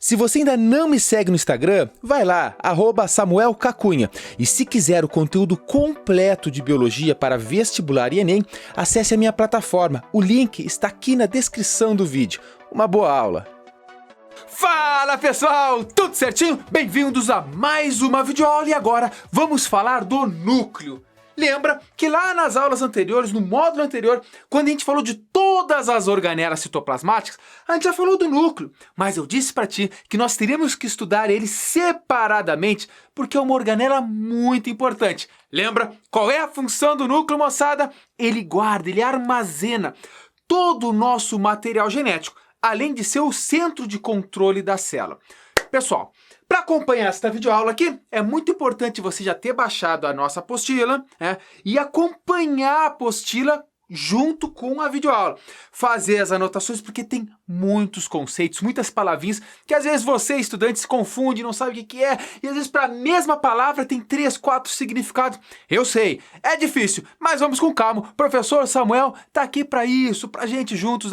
Se você ainda não me segue no Instagram, vai lá, @SamuelCacunha. E se quiser o conteúdo completo de biologia para vestibular e Enem, acesse a minha plataforma. O link está aqui na descrição do vídeo. Uma boa aula! Fala pessoal, tudo certinho? Bem-vindos a mais uma videoaula e agora vamos falar do núcleo. Lembra que lá nas aulas anteriores, no módulo anterior, quando a gente falou de todas as organelas citoplasmáticas, a gente já falou do núcleo, mas eu disse para ti que nós teríamos que estudar ele separadamente, porque é uma organela muito importante. Lembra qual é a função do núcleo, moçada? Ele guarda, ele armazena todo o nosso material genético, além de ser o centro de controle da célula. Pessoal, para acompanhar esta videoaula aqui, é muito importante você já ter baixado a nossa apostila, e acompanhar a apostila junto com a videoaula. Fazer as anotações, porque tem muitos conceitos, muitas palavrinhas, que às vezes você, estudante, se confunde, não sabe o que é, e às vezes para a mesma palavra tem 3, 4 significados. Eu sei, é difícil, mas vamos com calma. O professor Samuel está aqui para isso, para a gente juntos,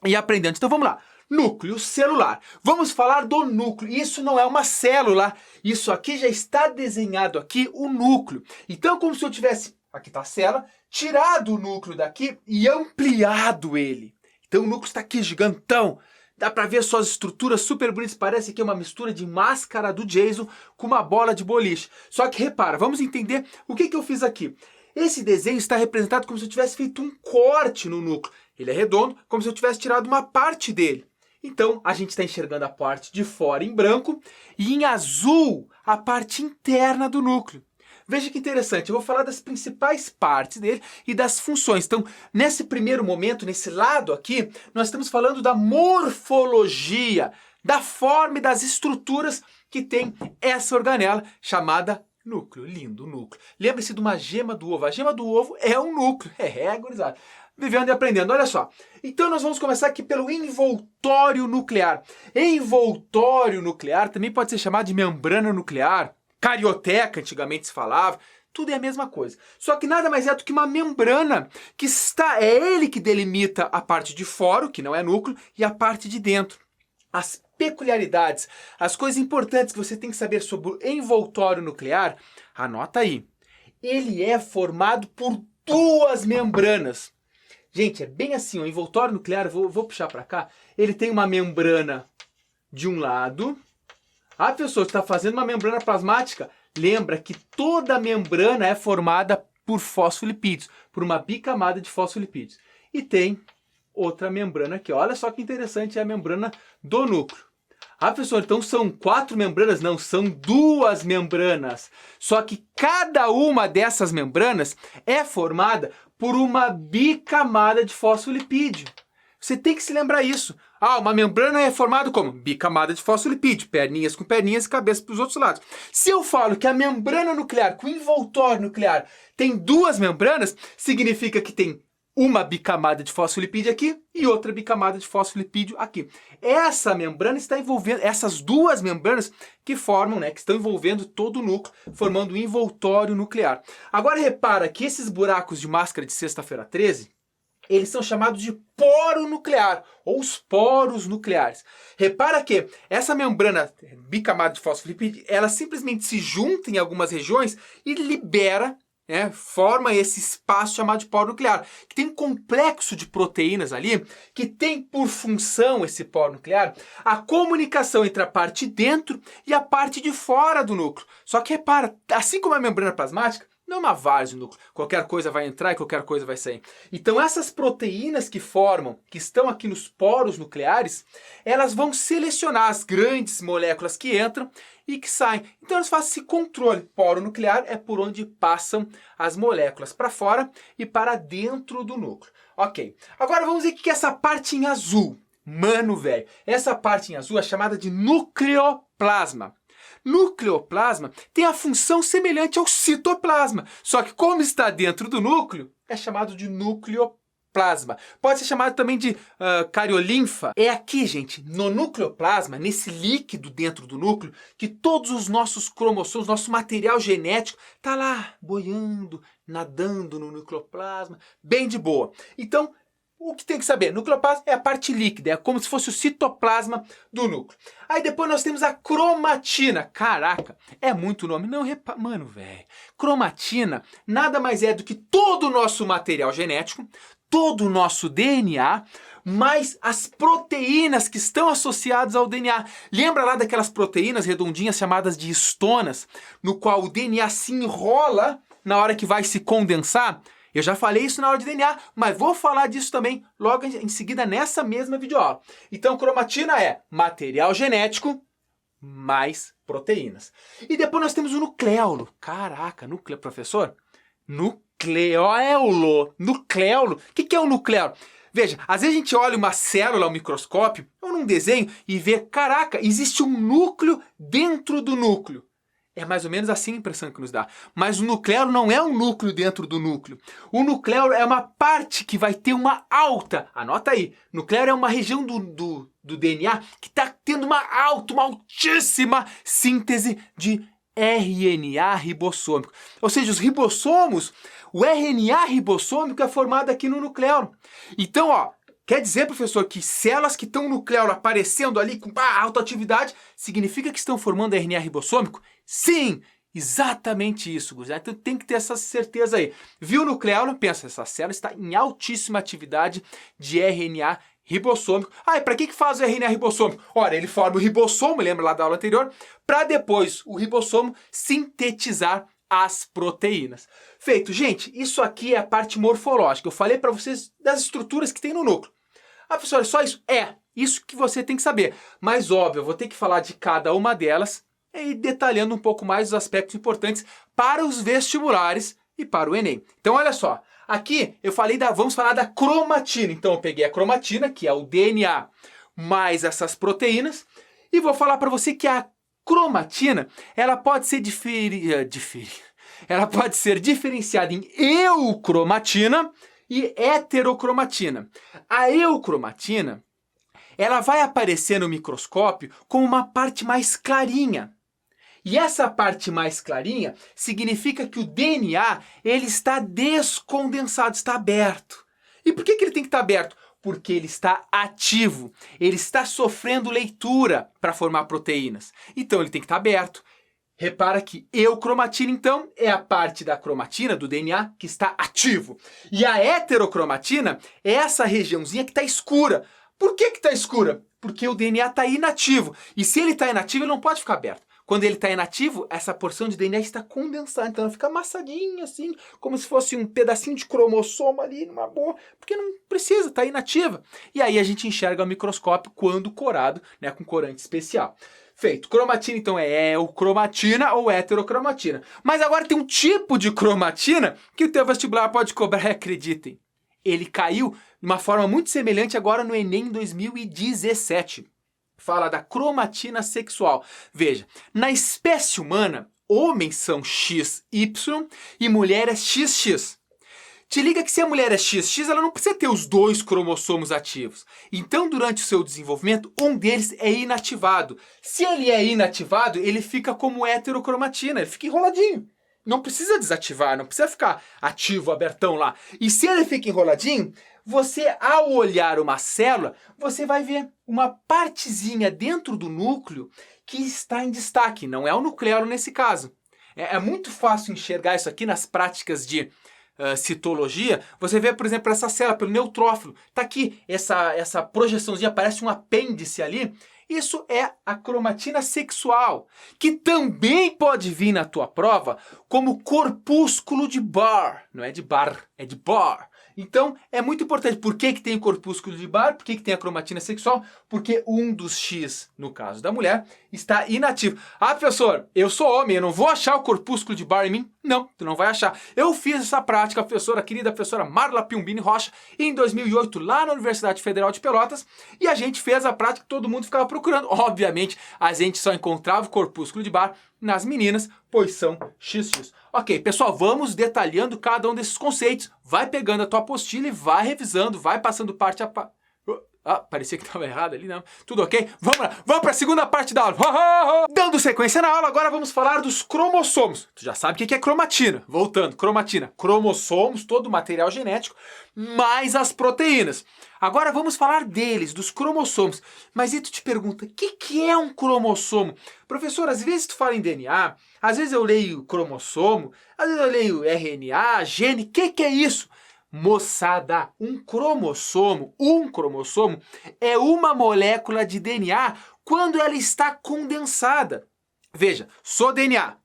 e aprendendo. Então vamos lá. Núcleo celular. Vamos falar do núcleo. Isso não é uma célula. Isso aqui já está desenhado aqui, o núcleo. Então, como se eu tivesse, aqui está a célula, tirado o núcleo daqui e ampliado ele. Então, o núcleo está aqui gigantão. Dá para ver suas estruturas super bonitas. Parece que é uma mistura de máscara do Jason com uma bola de boliche. Só que repara, vamos entender o que eu fiz aqui. Esse desenho está representado como se eu tivesse feito um corte no núcleo. Ele é redondo, como se eu tivesse tirado uma parte dele. Então, a gente está enxergando a parte de fora em branco e em azul a parte interna do núcleo. Veja que interessante, eu vou falar das principais partes dele e das funções. Então, nesse primeiro momento, nesse lado aqui, nós estamos falando da morfologia, da forma e das estruturas que tem essa organela chamada núcleo. Lindo, núcleo. Lembre-se de uma gema do ovo. A gema do ovo é um núcleo. Gurizada. Vivendo e aprendendo, olha só. Então nós vamos começar aqui pelo envoltório nuclear. Envoltório nuclear também pode ser chamado de membrana nuclear, carioteca, antigamente se falava. Tudo é a mesma coisa. Só que nada mais é do que uma membrana que é ele que delimita a parte de fora, que não é núcleo, e a parte de dentro. As peculiaridades, as coisas importantes que você tem que saber sobre o envoltório nuclear, anota aí. Ele é formado por 2 membranas. Gente, é bem assim, o envoltório nuclear, vou puxar para cá, ele tem uma membrana de um lado. Ah, professor, você está fazendo uma membrana plasmática? Lembra que toda membrana é formada por fosfolipídios, por uma bicamada de fosfolipídios. E tem outra membrana aqui, olha só que interessante, é a membrana do núcleo. Ah, professor, então são 4 membranas? Não, são 2 membranas. Só que cada uma dessas membranas é formada por uma bicamada de fosfolipídio. Você tem que se lembrar isso. Ah, uma membrana é formada como? Bicamada de fosfolipídio, perninhas com perninhas e cabeça para os outros lados. Se eu falo que a membrana nuclear, que o envoltório nuclear tem 2 membranas, significa que tem uma bicamada de fosfolipídio aqui e outra bicamada de fosfolipídio aqui. Essa membrana está envolvendo, essas 2 membranas que formam, que estão envolvendo todo o núcleo, formando o envoltório nuclear. Agora repara que esses buracos de máscara de sexta-feira 13, eles são chamados de poro nuclear, ou os poros nucleares. Repara que essa membrana bicamada de fosfolipídio, ela simplesmente se junta em algumas regiões e libera, forma esse espaço chamado de poro nuclear, que tem um complexo de proteínas ali, que tem por função esse poro nuclear a comunicação entre a parte de dentro e a parte de fora do núcleo. Só que repara, assim como a membrana plasmática, não é uma várzea no núcleo, qualquer coisa vai entrar e qualquer coisa vai sair. Então essas proteínas que formam, que estão aqui nos poros nucleares, elas vão selecionar as grandes moléculas que entram e que saem. Então elas fazem esse controle. Poro nuclear é por onde passam as moléculas, para fora e para dentro do núcleo. Ok, agora vamos ver o que é essa parte em azul. Mano, velho, essa parte em azul é chamada de nucleoplasma. Nucleoplasma tem a função semelhante ao citoplasma, só que como está dentro do núcleo, é chamado de nucleoplasma. Pode ser chamado também de cariolinfa. É aqui, gente, no nucleoplasma, nesse líquido dentro do núcleo, que todos os nossos cromossomos, nosso material genético, está lá boiando, nadando no nucleoplasma, bem de boa. Então, o que tem que saber? Nucleoplasma é a parte líquida, é como se fosse o citoplasma do núcleo. Aí depois nós temos a cromatina. Caraca, é muito nome. Não, mano, velho. Cromatina nada mais é do que todo o nosso material genético, todo o nosso DNA, mais as proteínas que estão associadas ao DNA. Lembra lá daquelas proteínas redondinhas chamadas de histonas, no qual o DNA se enrola na hora que vai se condensar? Eu já falei isso na aula de DNA, mas vou falar disso também logo em seguida nessa mesma videoaula. Então, cromatina é material genético mais proteínas. E depois nós temos o nucleolo. Caraca, professor? Nucleolo. Nucleolo? O que é o nucleolo? Veja, às vezes a gente olha uma célula ao microscópio ou num desenho e vê, caraca, existe um núcleo dentro do núcleo. É mais ou menos assim a impressão que nos dá. Mas o nucleolo não é um núcleo dentro do núcleo. O nucleolo é uma parte que vai ter uma alta, anota aí, nucleolo é uma região do DNA que está tendo uma altíssima síntese de RNA ribossômico. Ou seja, os ribossomos, o RNA ribossômico é formado aqui no nucleolo. Então, ó, quer dizer, professor, que células que estão no nucleolo aparecendo ali com alta atividade, significa que estão formando RNA ribossômico? Sim, exatamente isso, gurizada. Então tem que ter essa certeza aí. Viu o nucleolo? Pensa, essa célula está em altíssima atividade de RNA ribossômico. Ah, e para que faz o RNA ribossômico? Ora, ele forma o ribossomo, lembra lá da aula anterior? Para depois o ribossomo sintetizar as proteínas. Feito. Gente, isso aqui é a parte morfológica. Eu falei para vocês das estruturas que tem no núcleo. Ah, professor, é só isso? É, isso que você tem que saber. Mas, óbvio, eu vou ter que falar de cada uma delas e detalhando um pouco mais os aspectos importantes para os vestibulares e para o Enem. Então, olha só. Aqui eu falei vamos falar da cromatina. Então, eu peguei a cromatina, que é o DNA, mais essas proteínas, e vou falar para você que a cromatina, ela pode ser ela pode ser diferenciada em eucromatina e heterocromatina. A eucromatina, ela vai aparecer no microscópio como uma parte mais clarinha. E essa parte mais clarinha significa que o DNA ele está descondensado, está aberto. E por que ele tem que estar aberto? Porque ele está ativo, ele está sofrendo leitura para formar proteínas. Então ele tem que estar aberto. Repara que eucromatina, então, é a parte da cromatina, do DNA, que está ativo. E a heterocromatina é essa regiãozinha que está escura. Por que está escura? Porque o DNA está inativo. E se ele está inativo, ele não pode ficar aberto. Quando ele está inativo, essa porção de DNA está condensada, então ela fica amassadinha assim, como se fosse um pedacinho de cromossomo ali, numa boa, porque não precisa, está inativa. E aí a gente enxerga o microscópio quando corado, né, com corante especial. Feito. Cromatina, então, é eucromatina ou heterocromatina. Mas agora tem um tipo de cromatina que o teu vestibular pode cobrar, acreditem. Ele caiu de uma forma muito semelhante agora no Enem 2017. Fala da cromatina sexual. Veja, na espécie humana, homens são XY e mulheres XX. Te liga que se a mulher é XX, ela não precisa ter os dois cromossomos ativos. Então, durante o seu desenvolvimento, um deles é inativado. Se ele é inativado, ele fica como heterocromatina, ele fica enroladinho. Não precisa desativar, não precisa ficar ativo, abertão lá. E se ele fica enroladinho, você, ao olhar uma célula, você vai ver uma partezinha dentro do núcleo que está em destaque. Não é o nucleolo nesse caso. É muito fácil enxergar isso aqui nas práticas de citologia. Você vê, por exemplo, essa célula pelo neutrófilo. Está aqui, essa projeçãozinha, parece um apêndice ali. Isso é a cromatina sexual, que também pode vir na tua prova como corpúsculo de Barr. Não é de Barr, é de Barr. Então, é muito importante. Por que tem o corpúsculo de Barr? Por que tem a cromatina sexual? Porque um dos X, no caso da mulher, está inativo. Ah, professor, eu sou homem, eu não vou achar o corpúsculo de Barr em mim? Não, tu não vai achar. Eu fiz essa prática, a querida professora Marla Piombini Rocha, em 2008, lá na Universidade Federal de Pelotas, e a gente fez a prática que todo mundo ficava procurando. Obviamente, a gente só encontrava o corpúsculo de Barr nas meninas, pois são XX. Ok, pessoal, vamos detalhando cada um desses conceitos. Vai pegando a tua apostila e vai revisando, vai passando parte a parte. Ah, parecia que estava errado ali, não. Tudo ok? Vamos lá, vamos para a segunda parte da aula. Dando sequência na aula, agora vamos falar dos cromossomos. Tu já sabe o que é cromatina. Voltando, cromatina. Cromossomos, todo o material genético, mais as proteínas. Agora vamos falar deles, dos cromossomos. Mas aí tu te pergunta, o que é um cromossomo? Professor, às vezes tu fala em DNA, às vezes eu leio cromossomo, às vezes eu leio RNA, gene, o que é isso? Moçada, um cromossomo é uma molécula de DNA quando ela está condensada. Veja, sou DNA,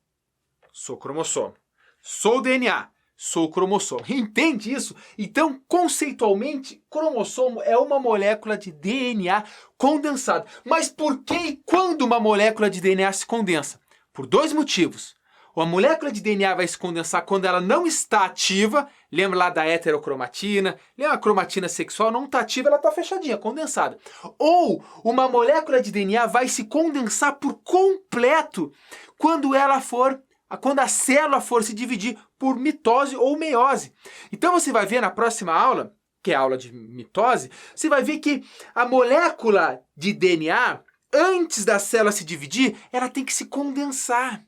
sou cromossomo. Sou DNA, sou cromossomo. Entende isso? Então, conceitualmente, cromossomo é uma molécula de DNA condensada. Mas por que e quando uma molécula de DNA se condensa? Por dois motivos. A molécula de DNA vai se condensar quando ela não está ativa. Lembra lá da heterocromatina? Lembra a cromatina sexual? Não está ativa, ela está fechadinha, condensada. Ou uma molécula de DNA vai se condensar por completo quando a célula for se dividir por mitose ou meiose. Então você vai ver na próxima aula, que é a aula de mitose, você vai ver que a molécula de DNA, antes da célula se dividir, ela tem que se condensar.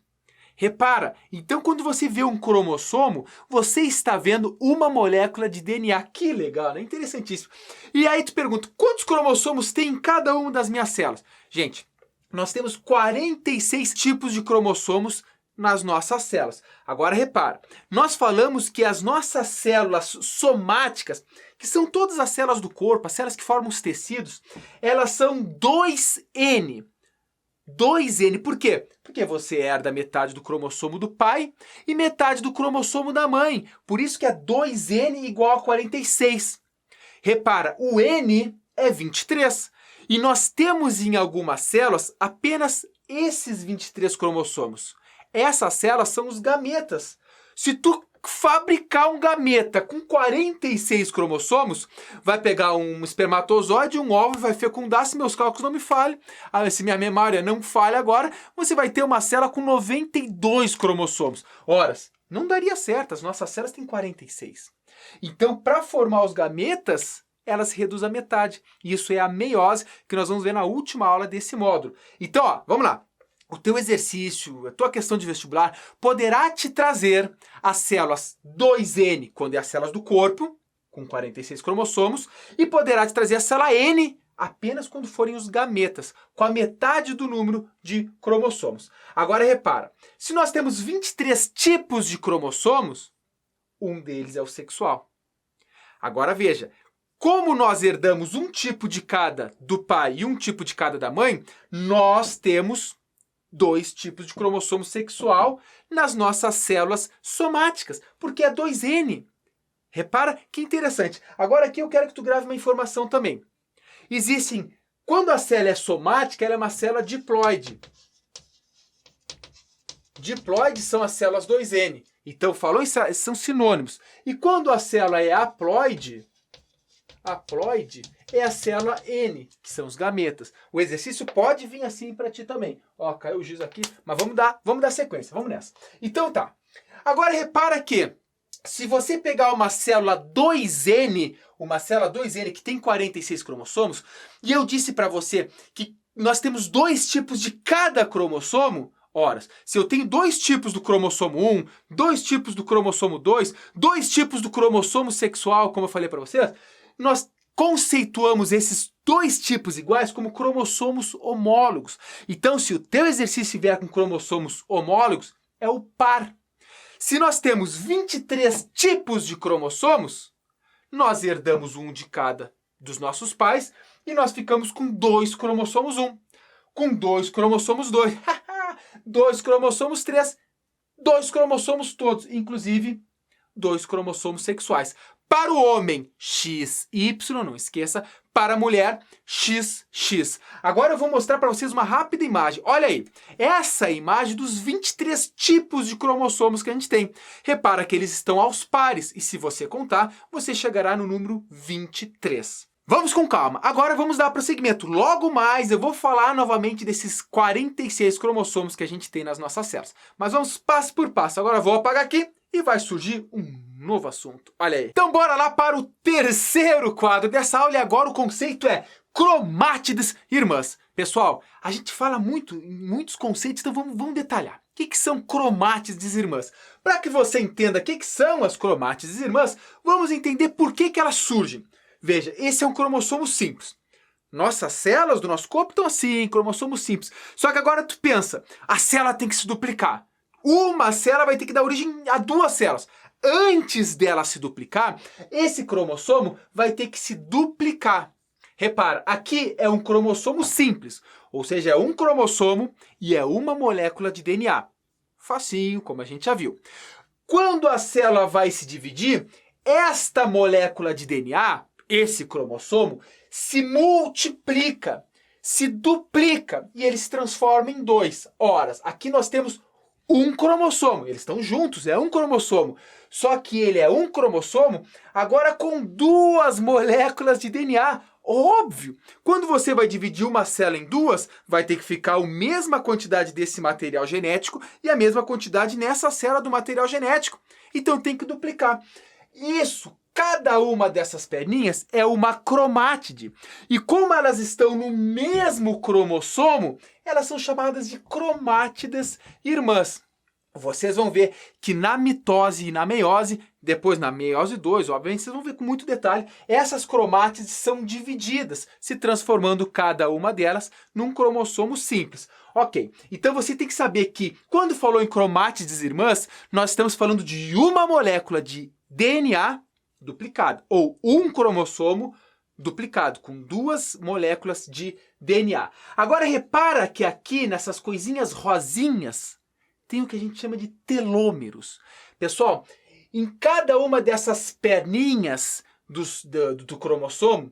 Repara, então quando você vê um cromossomo, você está vendo uma molécula de DNA. Que legal, né? Interessantíssimo. E aí tu pergunta, quantos cromossomos tem em cada uma das minhas células? Gente, nós temos 46 tipos de cromossomos nas nossas células. Agora repara, nós falamos que as nossas células somáticas, que são todas as células do corpo, as células que formam os tecidos, elas são 2N. 2N, por quê? Porque você herda metade do cromossomo do pai e metade do cromossomo da mãe. Por isso que é 2N igual a 46. Repara, o N é 23. E nós temos em algumas células apenas esses 23 cromossomos. Essas células são os gametas. Se tu fabricar um gameta com 46 cromossomos, vai pegar um espermatozoide, um óvulo, vai fecundar, se meus cálculos não me falhem, se minha memória não falha agora, você vai ter uma célula com 92 cromossomos. Ora, não daria certo, as nossas células têm 46. Então, para formar os gametas, elas se reduzem à metade. Isso é a meiose, que nós vamos ver na última aula desse módulo. Então, ó, vamos lá. O teu exercício, a tua questão de vestibular, poderá te trazer as células 2N, quando é as células do corpo, com 46 cromossomos, e poderá te trazer a célula N apenas quando forem os gametas, com a metade do número de cromossomos. Agora repara, se nós temos 23 tipos de cromossomos, um deles é o sexual. Agora veja, como nós herdamos um tipo de cada do pai e um tipo de cada da mãe, nós temos 2 tipos de cromossomo sexual nas nossas células somáticas, porque é 2N. Repara que interessante. Agora aqui eu quero que tu grave uma informação também. Quando a célula é somática, ela é uma célula diploide. Diploides são as células 2N. Então, falou isso, são sinônimos. E quando a célula é haploide é a célula N, que são os gametas. O exercício pode vir assim para ti também. Ó, caiu o giz aqui, mas vamos dar sequência, vamos nessa. Então tá. Agora repara que, se você pegar uma célula 2N que tem 46 cromossomos, e eu disse para você que nós temos 2 tipos de cada cromossomo, ora, se eu tenho 2 tipos do cromossomo 1, 2 tipos do cromossomo 2, 2 tipos do cromossomo sexual, como eu falei para vocês, nós conceituamos esses 2 tipos iguais como cromossomos homólogos. Então, se o teu exercício vier com cromossomos homólogos, é o par. Se nós temos 23 tipos de cromossomos, nós herdamos um de cada dos nossos pais e nós ficamos com 2 cromossomos 1. Com 2 cromossomos 2. 2 cromossomos 3. 2 cromossomos todos, inclusive 2 cromossomos sexuais. Para o homem, XY, não esqueça. Para a mulher, XX. Agora eu vou mostrar para vocês uma rápida imagem. Olha aí, essa é a imagem dos 23 tipos de cromossomos que a gente tem. Repara que eles estão aos pares, e se você contar, você chegará no número 23. Vamos com calma, agora vamos dar prosseguimento. Logo mais eu vou falar novamente desses 46 cromossomos que a gente tem nas nossas células. Mas vamos passo por passo. Agora eu vou apagar aqui e vai surgir um novo assunto. Olha aí. Então bora lá para o terceiro quadro dessa aula e agora o conceito é cromátides irmãs. Pessoal, a gente fala muitos conceitos, então vamos detalhar. O que são cromátides irmãs? Para que você entenda o que são as cromátides irmãs, vamos entender por que elas surgem. Veja, esse é um cromossomo simples. Nossas células do nosso corpo estão assim, cromossomo simples. Só que agora tu pensa, a célula tem que se duplicar. Uma célula vai ter que dar origem a duas células. Antes dela se duplicar, esse cromossomo vai ter que se duplicar. Repara, aqui é um cromossomo simples, ou seja, é um cromossomo e é uma molécula de DNA. Facinho, como a gente já viu. Quando a célula vai se dividir, esta molécula de DNA, esse cromossomo, se multiplica, se duplica e ele se transforma em dois. Ora, aqui nós temos um cromossomo, eles estão juntos, é um cromossomo. Só que ele é um cromossomo agora com duas moléculas de DNA. Óbvio, quando você vai dividir uma célula em duas, vai ter que ficar a mesma quantidade desse material genético e a mesma quantidade nessa célula do material genético. Então tem que duplicar. Isso, cada uma dessas perninhas é uma cromátide. E como elas estão no mesmo cromossomo, elas são chamadas de cromátides irmãs. Vocês vão ver que na mitose e na meiose, depois na meiose 2, obviamente vocês vão ver com muito detalhe, essas cromátides são divididas, se transformando cada uma delas num cromossomo simples. Ok, então você tem que saber que quando falou em cromátides irmãs, nós estamos falando de uma molécula de DNA duplicado, ou um cromossomo duplicado, com duas moléculas de DNA. Agora repara que aqui nessas coisinhas rosinhas, tem o que a gente chama de telômeros. Pessoal, em cada uma dessas perninhas do cromossomo,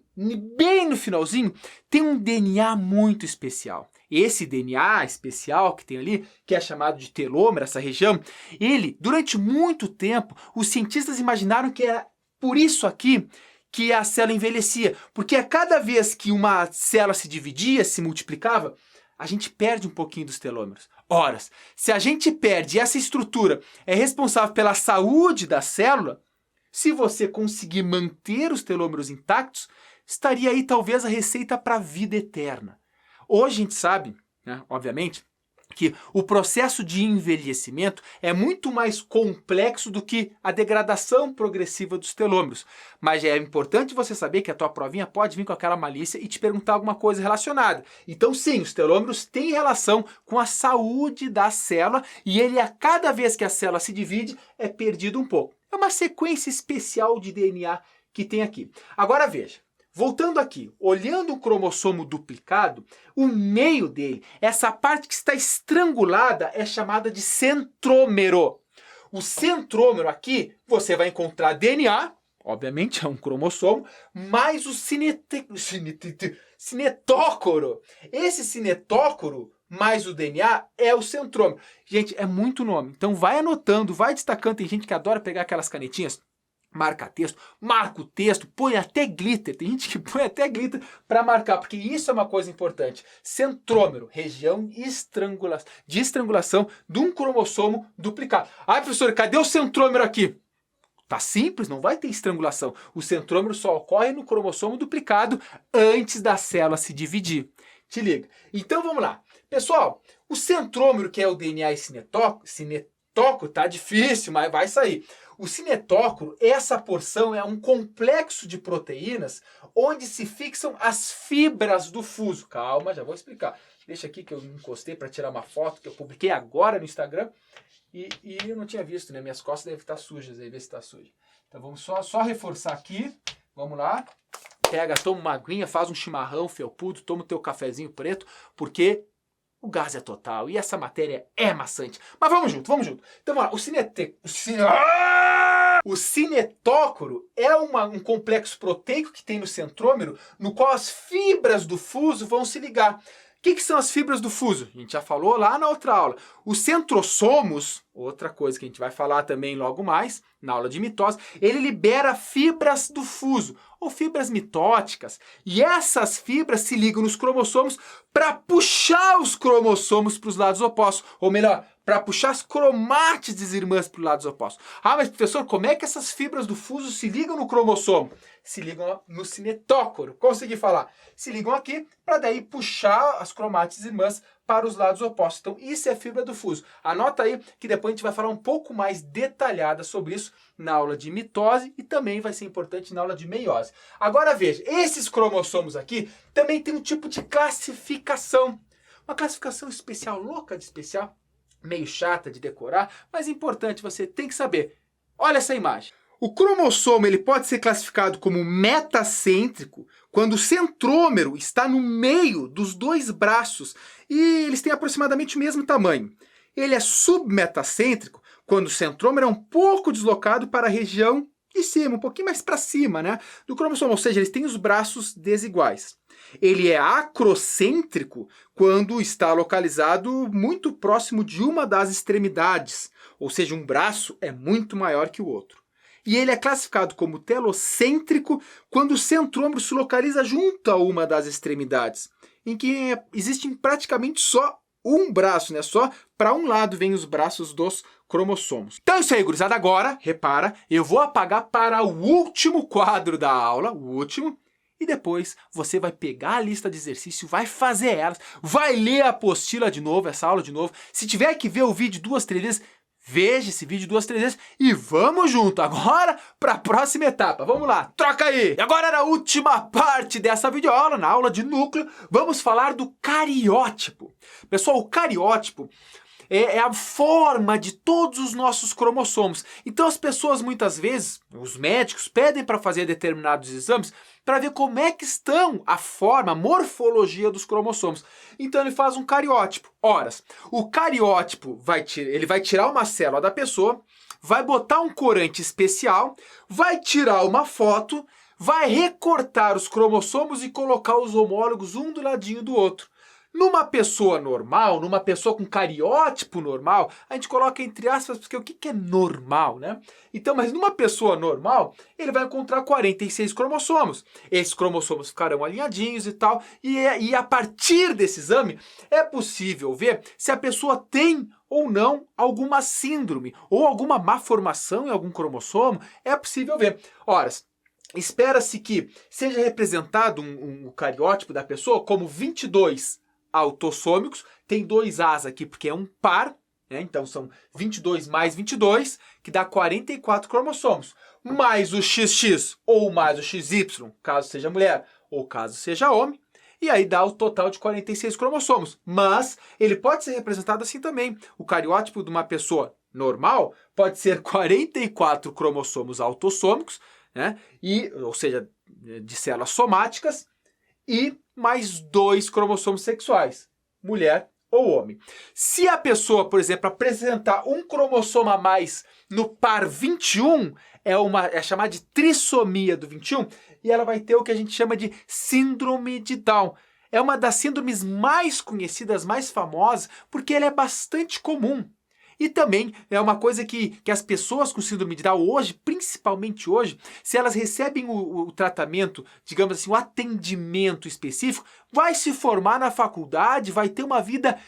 bem no finalzinho, tem um DNA muito especial. Esse DNA especial que tem ali, que é chamado de telômero, essa região, ele, durante muito tempo, os cientistas imaginaram que era por isso aqui que a célula envelhecia. Porque a cada vez que uma célula se dividia, se multiplicava, a gente perde um pouquinho dos telômeros. Ora, se a gente perde essa estrutura é responsável pela saúde da célula, se você conseguir manter os telômeros intactos, estaria aí talvez a receita para a vida eterna. Hoje a gente sabe, né, obviamente, que o processo de envelhecimento é muito mais complexo do que a degradação progressiva dos telômeros. Mas é importante você saber que a tua provinha pode vir com aquela malícia e te perguntar alguma coisa relacionada. Então sim, os telômeros têm relação com a saúde da célula e ele, a cada vez que a célula se divide, é perdido um pouco. É uma sequência especial de DNA que tem aqui. Agora veja. Voltando aqui, olhando o cromossomo duplicado, o meio dele, essa parte que está estrangulada, é chamada de centrômero. O centrômero aqui, você vai encontrar DNA, obviamente é um cromossomo, mais o cinetócoro. Esse cinetócoro mais o DNA é o centrômero. Gente, é muito nome, então vai anotando, vai destacando. Tem gente que adora pegar aquelas canetinhas, marca texto, marca o texto, põe até glitter. Tem gente que põe até glitter para marcar, porque isso é uma coisa importante. Centrômero, região de estrangulação de um cromossomo duplicado. Ai, professor, cadê o centrômero aqui? Tá simples, não vai ter estrangulação. O centrômero só ocorre no cromossomo duplicado antes da célula se dividir. Te liga. Então vamos lá. Pessoal, o centrômero, que é o DNA e cinetócoro, tá difícil, mas vai sair. O cinetócoro, essa porção é um complexo de proteínas onde se fixam as fibras do fuso. Calma, já vou explicar. Deixa aqui que eu encostei para tirar uma foto que eu publiquei agora no Instagram e eu não tinha visto, né? Minhas costas devem estar sujas aí, vê se está suja. Então vamos só reforçar aqui. Vamos lá. Pega, toma uma aguinha, faz um chimarrão felpudo, toma o teu cafezinho preto, porque o gás é total e essa matéria é maçante. Mas vamos junto, vamos junto. Então vamos lá, o cinetócoro é um complexo proteico que tem no centrômero, no qual as fibras do fuso vão se ligar. O que são as fibras do fuso? A gente já falou lá na outra aula. Os centrossomos, outra coisa que a gente vai falar também logo mais, na aula de mitose, ele libera fibras do fuso. ou fibras mitóticas. E essas fibras se ligam nos cromossomos para puxar os cromossomos para os lados opostos. Ou melhor, para puxar as cromátides irmãs para os lados opostos. Ah, mas professor, como é que essas fibras do fuso se ligam no cromossomo? Se ligam no cinetócoro. Consegui falar. Se ligam aqui para daí puxar as cromátides irmãs para os lados opostos. Então, isso é fibra do fuso. Anota aí que depois a gente vai falar um pouco mais detalhada sobre isso na aula de mitose e também vai ser importante na aula de meiose. Agora veja, esses cromossomos aqui também tem um tipo de classificação. Uma classificação especial, louca de especial, meio chata de decorar, mas importante, você tem que saber. Olha essa imagem. O cromossomo ele pode ser classificado como metacêntrico quando o centrômero está no meio dos dois braços e eles têm aproximadamente o mesmo tamanho. Ele é submetacêntrico quando o centrômero é um pouco deslocado para a região de cima, um pouquinho mais para cima, né, do cromossomo, ou seja, eles têm os braços desiguais. Ele é acrocêntrico quando está localizado muito próximo de uma das extremidades, ou seja, um braço é muito maior que o outro. E ele é classificado como telocêntrico quando o centrômero se localiza junto a uma das extremidades, em que existem praticamente só um braço, né? Só para um lado vêm os braços dos cromossomos. Então é isso aí, gurizada. Agora, repara, eu vou apagar para o último quadro da aula, o último, e depois você vai pegar a lista de exercício, vai fazer elas, vai ler a apostila de novo, essa aula de novo. Se tiver que ver o vídeo 2, 3 vezes, veja esse vídeo 2, 3 vezes e vamos junto agora para a próxima etapa. Vamos lá, troca aí! E agora na última parte dessa videoaula, na aula de núcleo, vamos falar do cariótipo. Pessoal, o cariótipo é a forma de todos os nossos cromossomos. Então as pessoas muitas vezes, os médicos, pedem para fazer determinados exames para ver como é que estão a forma, a morfologia dos cromossomos. Então ele faz um cariótipo. Ora, o cariótipo ele vai tirar uma célula da pessoa, vai botar um corante especial, vai tirar uma foto, vai recortar os cromossomos e colocar os homólogos um do ladinho do outro. Numa pessoa normal, numa pessoa com cariótipo normal, a gente coloca entre aspas, porque o que é normal, né? Então, mas numa pessoa normal, ele vai encontrar 46 cromossomos. Esses cromossomos ficarão alinhadinhos e tal, e a partir desse exame, é possível ver se a pessoa tem ou não alguma síndrome, ou alguma má formação em algum cromossomo, é possível ver. Ora, espera-se que seja representado um cariótipo da pessoa como 22 autossômicos, tem 2 As aqui porque é um par, né? Então são 22 mais 22, que dá 44 cromossomos, mais o XX ou mais o XY, caso seja mulher ou caso seja homem, e aí dá o total de 46 cromossomos. Mas ele pode ser representado assim também. O cariótipo de uma pessoa normal pode ser 44 cromossomos autossômicos, né? Ou seja, de células somáticas, e mais 2 cromossomos sexuais, mulher ou homem. Se a pessoa, por exemplo, apresentar um cromossomo a mais no par 21, é chamada de trissomia do 21, e ela vai ter o que a gente chama de síndrome de Down. É uma das síndromes mais conhecidas, mais famosas, porque ela é bastante comum. E também é uma coisa que as pessoas com síndrome de Down hoje, principalmente hoje, se elas recebem o tratamento, digamos assim, o atendimento específico, vai se formar na faculdade, vai ter uma vida,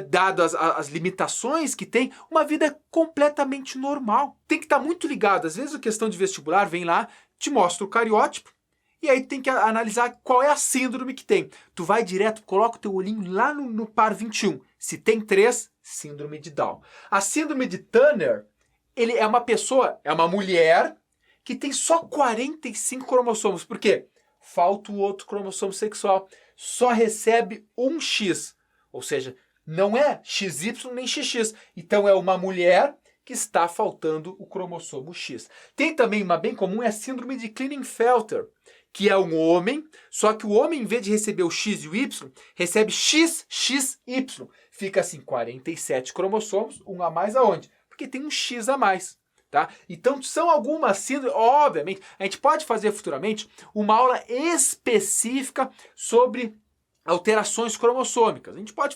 dadas as limitações que tem, uma vida completamente normal. Tem que estar muito ligado. Às vezes a questão de vestibular vem lá, te mostra o cariótipo, e aí tem que analisar qual é a síndrome que tem. Tu vai direto, coloca o teu olhinho lá no par 21. Se tem 3, síndrome de Down. A síndrome de Turner, ele é uma pessoa, é uma mulher que tem só 45 cromossomos. Por quê? Falta o outro cromossomo sexual. Só recebe um X. Ou seja, não é XY nem XX. Então é uma mulher que está faltando o cromossomo X. Tem também uma bem comum, é a síndrome de Klinefelter, que é um homem, só que o homem, em vez de receber o X e o Y, recebe XXY. Fica assim, 47 cromossomos, um a mais aonde? Porque tem um X a mais. Tá? Então são algumas síndromes, obviamente, a gente pode fazer futuramente uma aula específica sobre alterações cromossômicas. A gente pode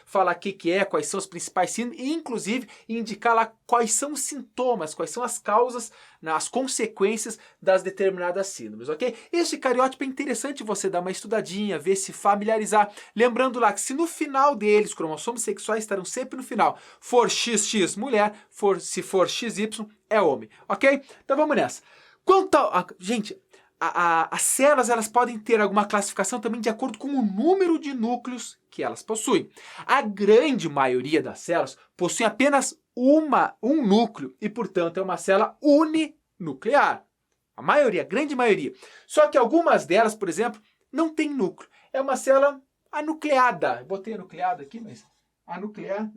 falar o que é, quais são os principais síndromes e inclusive indicar lá quais são os sintomas, quais são as causas, as consequências das determinadas síndromes, ok? Esse cariótipo é interessante você dar uma estudadinha, ver, se familiarizar, lembrando lá que se no final deles, cromossomos sexuais estarão sempre no final, for XX mulher, se for XY é homem, ok? Então vamos nessa. Gente, as células elas podem ter alguma classificação também de acordo com o número de núcleos que elas possuem. A grande maioria das células possui apenas um núcleo e, portanto, é uma célula uninuclear. A grande maioria. Só que algumas delas, por exemplo, não tem núcleo. É uma célula anucleada. Eu botei anucleada aqui, mas anuclear.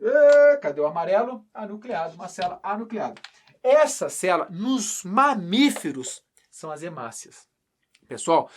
Cadê o amarelo? Anucleado, uma célula anucleada. Essa célula, nos mamíferos, são as hemácias. Pessoal,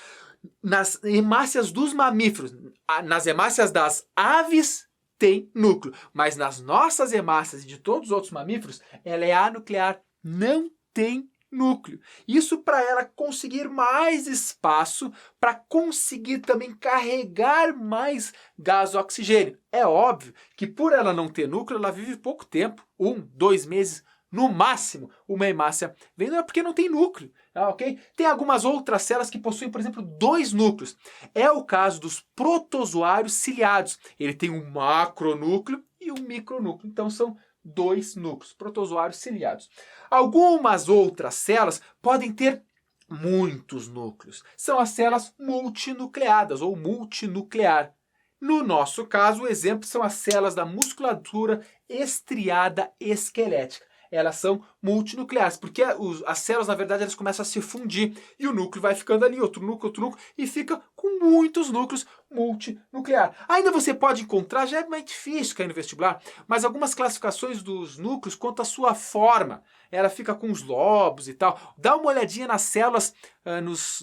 nas hemácias dos mamíferos, nas hemácias das aves, tem núcleo. Mas nas nossas hemácias e de todos os outros mamíferos, ela é anuclear, não tem núcleo. Isso para ela conseguir mais espaço, para conseguir também carregar mais gás oxigênio. É óbvio que por ela não ter núcleo, ela vive pouco tempo, 1, 2 meses, no máximo, uma hemácia vem, é porque não tem núcleo, ok? Tem algumas outras células que possuem, por exemplo, 2 núcleos. É o caso dos protozoários ciliados. Ele tem um macronúcleo e um micronúcleo, então são 2 núcleos, protozoários ciliados. Algumas outras células podem ter muitos núcleos. São as células multinucleadas ou multinuclear. No nosso caso, o exemplo são as células da musculatura estriada esquelética. Elas são multinucleares, porque as células, na verdade, elas começam a se fundir e o núcleo vai ficando ali, outro núcleo, e fica com muitos núcleos multinuclear. Ainda você pode encontrar, já é mais difícil cair no vestibular, mas algumas classificações dos núcleos quanto à sua forma. Ela fica com os lobos e tal. Dá uma olhadinha nas células,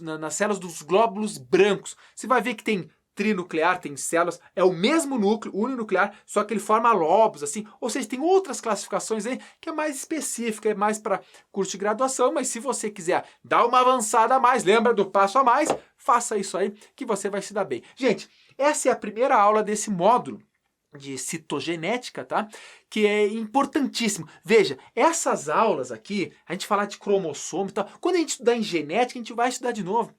nas células dos glóbulos brancos. Você vai ver que tem trinuclear, tem células, é o mesmo núcleo, uninuclear, só que ele forma lobos, assim. Ou seja, tem outras classificações aí que é mais específica, é mais para curso de graduação, mas se você quiser dar uma avançada a mais, lembra do passo a mais, faça isso aí que você vai se dar bem. Gente, essa é a primeira aula desse módulo de citogenética, tá? Que é importantíssimo. Veja, essas aulas aqui, a gente falar de cromossomo e tal, quando a gente estudar em genética, a gente vai estudar de novo.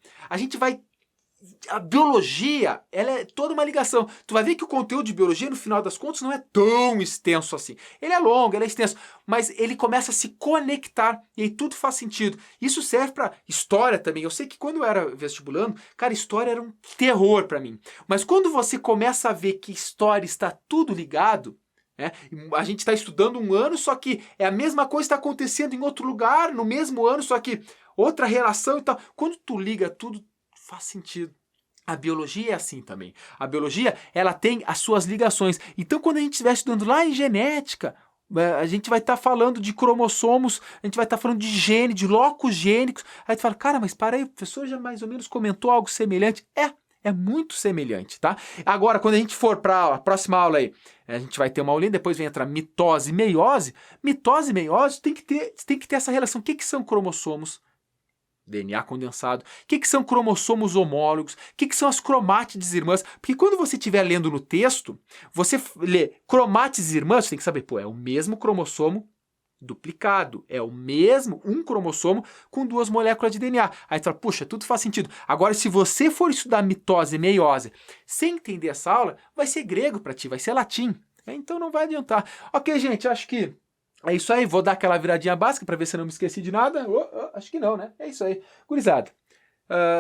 A biologia, ela é toda uma ligação. Tu vai ver que o conteúdo de biologia, no final das contas, não é tão extenso assim. Ele é longo, ele é extenso, mas ele começa a se conectar e aí tudo faz sentido. Isso serve para história também. Eu sei que quando eu era vestibulando, cara, história era um terror para mim. Mas quando você começa a ver que história está tudo ligado, a gente está estudando um ano, só que é a mesma coisa que está acontecendo em outro lugar, no mesmo ano, só que outra relação e tal. Quando tu liga tudo, faz sentido. A biologia é assim também. A biologia, ela tem as suas ligações. Então, quando a gente estiver estudando lá em genética, a gente vai estar falando de cromossomos, a gente vai estar falando de gene, de locos gênicos. Aí tu fala, cara, mas para aí, o professor já mais ou menos comentou algo semelhante. É muito semelhante, tá? Agora, quando a gente for para a próxima aula aí, a gente vai ter uma aulinha, depois vem entrar mitose e meiose. Mitose e meiose tem que ter essa relação. O que são cromossomos? DNA condensado. O que são cromossomos homólogos? O que são as cromátides irmãs? Porque quando você estiver lendo no texto, você lê cromátides irmãs, você tem que saber, é o mesmo cromossomo duplicado. É o mesmo, um cromossomo com 2 moléculas de DNA. Aí tu fala, puxa, tudo faz sentido. Agora, se você for estudar mitose e meiose sem entender essa aula, vai ser grego para ti, vai ser latim. Então não vai adiantar. Ok, gente, acho que é isso aí, vou dar aquela viradinha básica para ver se eu não me esqueci de nada. Acho que não, né? É isso aí. Gurizada,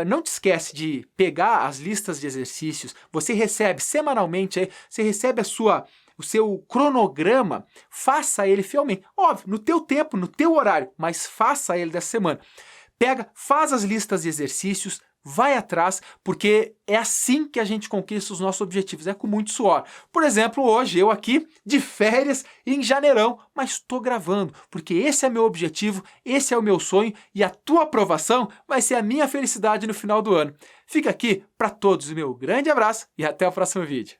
não te esquece de pegar as listas de exercícios. Você recebe semanalmente, aí, você recebe o seu cronograma, faça ele fielmente. Óbvio, no teu tempo, no teu horário, mas faça ele dessa semana. Faz as listas de exercícios, vai atrás, porque é assim que a gente conquista os nossos objetivos, é com muito suor. Por exemplo, hoje eu aqui de férias em janeirão, mas estou gravando, porque esse é meu objetivo, esse é o meu sonho e a tua aprovação vai ser a minha felicidade no final do ano. Fica aqui para todos o meu grande abraço e até o próximo vídeo.